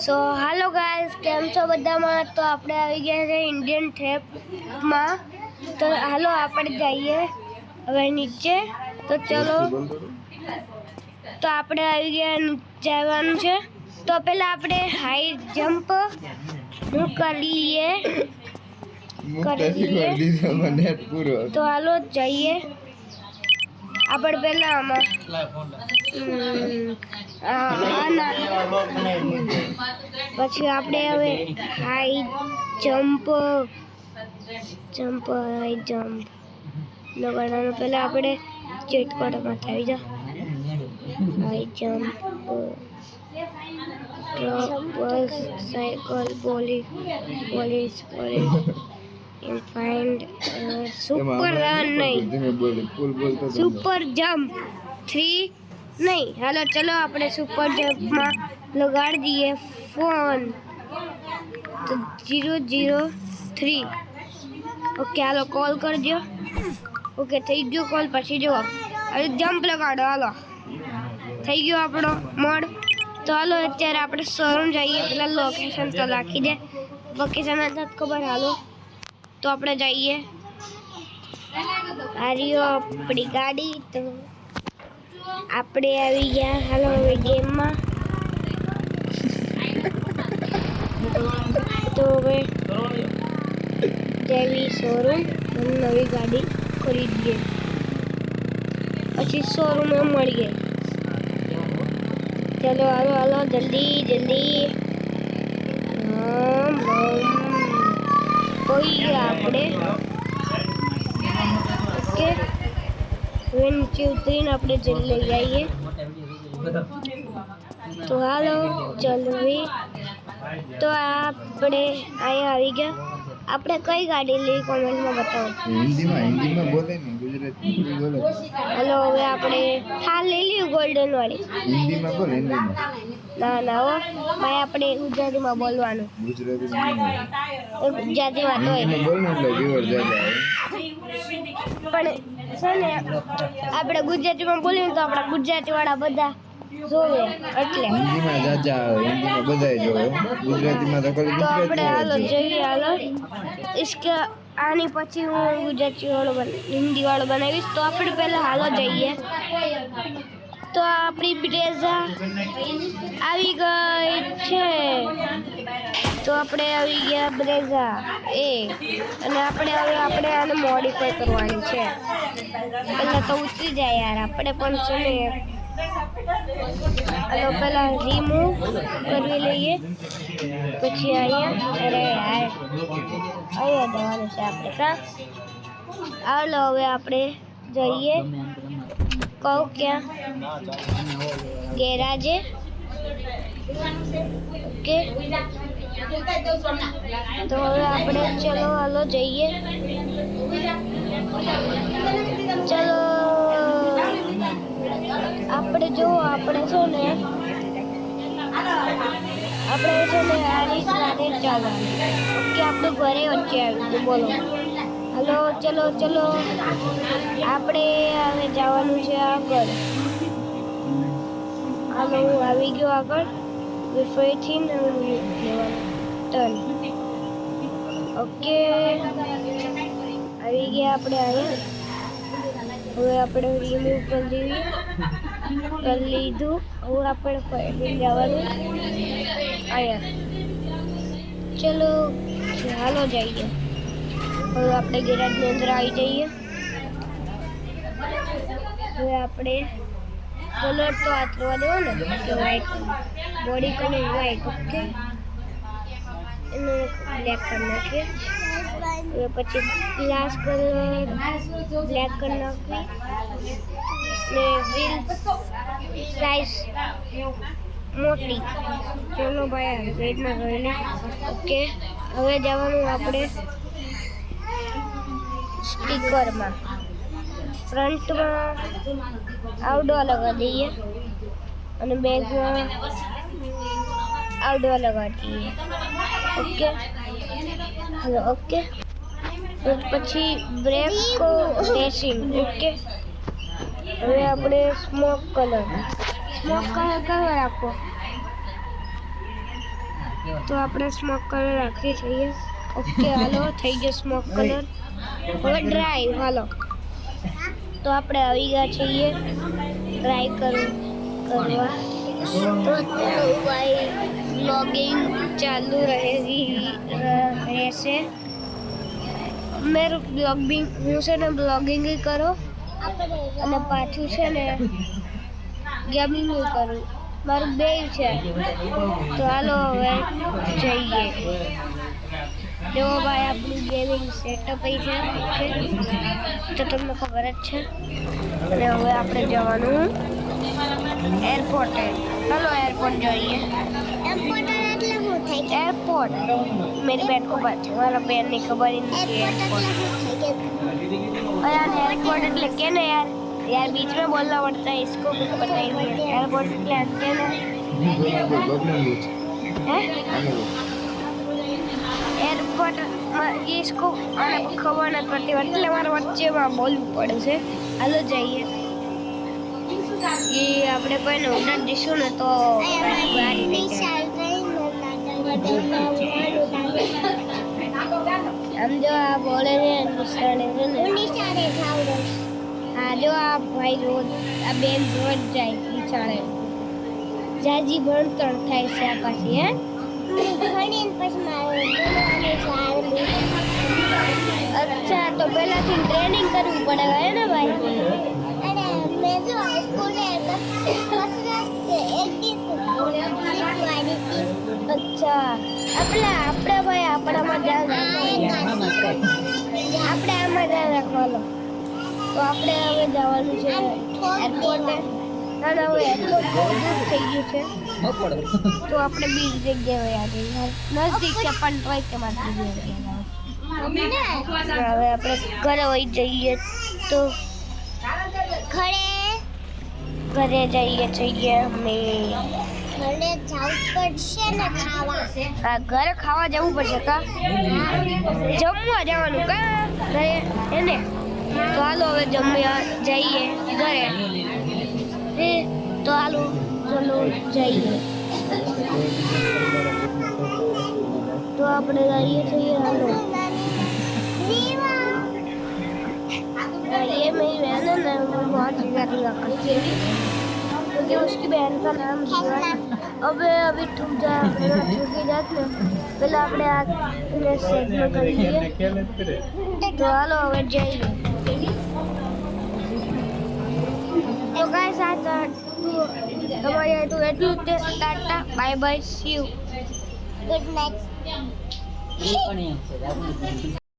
સો હાલો guys, કેમ છો બધામાં? તો આપણે આવી ગયા છે ઇન્ડિયન થેપમાં. તો હાલો આપણે જઈએ હવે નીચે. તો ચલો, તો આપણે આવી ગયા જવાનું છે. તો પહેલાં આપણે હાઈ જમ્પ કરી લઈએ. તો હાલો જઈએ આપણે પહેલાં આમાં પછી આપણે હવે હાઈ જમ્પ લગાડવાનું. પહેલાં આપણે ચેક કરવામાં આવી જા હાઈ જમ્પ બસ cycle police find super run નહીં, સુપર જમ્પ 3 નહીં. હાલો ચલો આપણે સુપર જમ્પમાં લગાડી દઈએ ફોન. તો 003. ઓકે હાલો કોલ કરજો. ઓકે થઈ ગયો કોલ. પછી જુઓ હવે જમ્પ લગાડો. હાલો થઈ ગયો આપણો મોડ. તો હાલો અત્યારે આપણે શોરૂમ જઈએ. પેલા લોકેશન તો રાખી દે, લોકેશન નથી ખબર. હાલો તો આપણે જઈએ. આ રહ્યો આપણી ગાડી. તો આપણે આવી ગયા. હાલો હવે ગેમમાં. તો હવે જેવી શોરૂમ નવી ગાડી ખરીદીએ, પછી શોરૂમમાં મળીએ. ચલો હાલો જલ્દી. કોઈ આપણે ઓકે હવે નીચે ઉતરીને આપણે જલ્દી લઈ આવીએ. તો હાલો ચલવી. તો આપણે અહીંયા આવી ગયા. આપણે કઈ ગાડી લેવી કોમેન્ટમાં બતાવો. હિન્દીમાં બોલે ને, ગુજરાતીમાં બોલે. હાલો હવે આપણે થાર લઈ લીધું ગોલ્ડન વાળી. હિન્દીમાં બોલે, હિન્દીમાં. ના હો ભાઈ, આપણે ગુજરાતીમાં બોલવાનું. ગુજરાતીમાં ગુજરાતીમાં તો બોલનું એટલે વ્યુઅર જાય. પણ છે ને આપણે ગુજરાતીમાં બોલીએ તો આપણા ગુજરાતીવાળા બધા જોવે એટલે. હિન્દીમાં જાજા આવે, હિન્દીમાં બધાય જોવે. ગુજરાતીમાં તો ખાલી તો આપણે ગુજરાતી હાલો જઈએ. હાલો इसके આની પછી હું ગુજરાતી વાળો હિન્દી વાળો બનાવીશ. તો આપણે પહેલાં હાલો જઈએ. તો આપણી બ્રેઝા આવી ગઈ છે. તો આપણે આવી ગયા બ્રેઝા અને આપણે આને મોડિફાઈ કરવાની છે. પહેલાં તો ઉતરી જાય યાર, આપણે પણ છે ને. અને પહેલાં રિમૂવ કરી લઈએ, પછી અહીંયા જવાનું છે આપણે. હાલો હવે આપણે જઈએ. કહું ક્યાં? ગેરાજે. ઓકે તો હવે આપણે ચલો હાલો જઈએ. ચલો આપણે જો આપણે છે ને આ રીતના ચાલવાનું. ઓકે આપણે ઘરે વચ્ચે આવ્યું. બોલો હલો ચલો આપણે હવે જવાનું છે આગળ. હાલો હું આવી ગયો આગળ. ફરીથી ટર્ન. ઓકે આવી ગયા આપણે અહીંયા. હવે આપણે રિમૂવ કરી લીધું. હવે આપણે ફરી જવાનું અહીંયા. ચલો હાલો જઈએ. હવે આપણે ગેરાજની અંદર આવી જઈએ. હવે આપણે કલર તો આ કરવા દેવો ને કે white, body colour white. Okay એને બ્લેક કરી નાખીએ. હવે પછી ગ્લાસ કલર બ્લેક કરી નાખીએ ને વ્હીલ સાઈઝ મોટી. ચલો ભાઈ વેટમાં જોઈને. ઓકે હવે જવાનું આપણે સ્ટીકરમાં. ફ્રન્ટમાં આઉટડોર લગાવી દઈએ અને બેગમાં આઉટડોર લગાવી દઈએ. ઓકે हेलो ओके तो પછી બ્રેક રેસિંગ ઓકે હવે આપણે સ્મોક કલર કયો રાખો તો આપણે સ્મોક કલર રાખીએ છીએ. ઓકે હાલો થઈ ગયો સ્મોક કલર. હવે ડ્રાય હાલો. તો આપણે આવી ગયા છીએ ટ્રાય કરવા. તો ચાલો ભાઈ બ્લોગિંગ ચાલુ રહેશે. મેરું બ્લોગિંગ હું છે ને બ્લોગિંગ કરો અને પાછું છે ને ગેમિંગ કરું. મારું બે છે. તો હાલો હવે જઈએ. જો ભાઈ આપણું ગેમિંગ સેટઅપ છે તો તમને ખબર જ છે. અને હવે આપણે જવાનું એરપોર્ટે. ચાલો એરપોર્ટ જઈએ. એરપોર્ટ એટલે શું થાય? एयरपोर्ट मेरी बहन को पता है. हमारा बहन नहीं खबर ही नहीं है એરપોર્ટ એટલે શું થાય? यार एयरपोर्ट એટલે કે ને यार बीच में बोलना पड़ता है. इसको कुछ पता ही नहीं है. एयरपोर्ट એટલે કે ને है एयरपोर्ट ये इसको आने को खबर नहीं पड़ती એટલે મારા વચ્ચેમાં બોલવું પડે છે. હાલો જઈએ. ये આપણે કોઈને ઓર્ડર દીશું ને તો ગાડી લઈ જાય. हम जो आप बोले थे निशाने हाँ जो आप भाई रोज बेन रोज जाए निशाने जाजी भणतर થાય છે આ પાછી હે ઘણીને પછી મારે બોલવાનું છે. અચ્છા તો પહેલાથી ટ્રેનિંગ કરવું પડે હે ને ભાઈ. અને મેં જો સ્કૂલે કસરત એક દિવસ શીખવાડી હતી. અચ્છા આપણે ભાઈ આપણામાં ધ્યાન આપણે આમાં ધ્યાન રાખવાનું. તો આપણે હવે જવાનું છે એરપોર્ટે. અને હવે એરપોર્ટ બહુ દૂર થઈ ગયું છે તો આપણે બીજી જગ્યાએ આવી જઈએ. નજદીક છે પણ ટ્રાય કે મારી હવે આપણે ઘરે વહી જઈએ. તો ઘરે જઈએ છીએ અમે. ઘરે જવું પડશે ને ખાવા. હા ઘરે ખાવા જવું પડશે કા જમવા જવાનું કા ઘરે એને. તો હાલો હવે જમવા જઈએ ઘરે. તો હાલો ચલો જઈએ. तो આપણે જઈએ છીએ. હાલો ये मेरी बहन है ना वो बहुत ज़्यादा करती है क्योंकि उसकी बहन का नाम अबे अभी ठुक जा ठुकी जात ने पहले આપણે આ સેટ में કરીએ. તો હાલો હવે જઈએ. તો ગાઈસ આ તમારે એટલું જ Tata bye bye see you good night.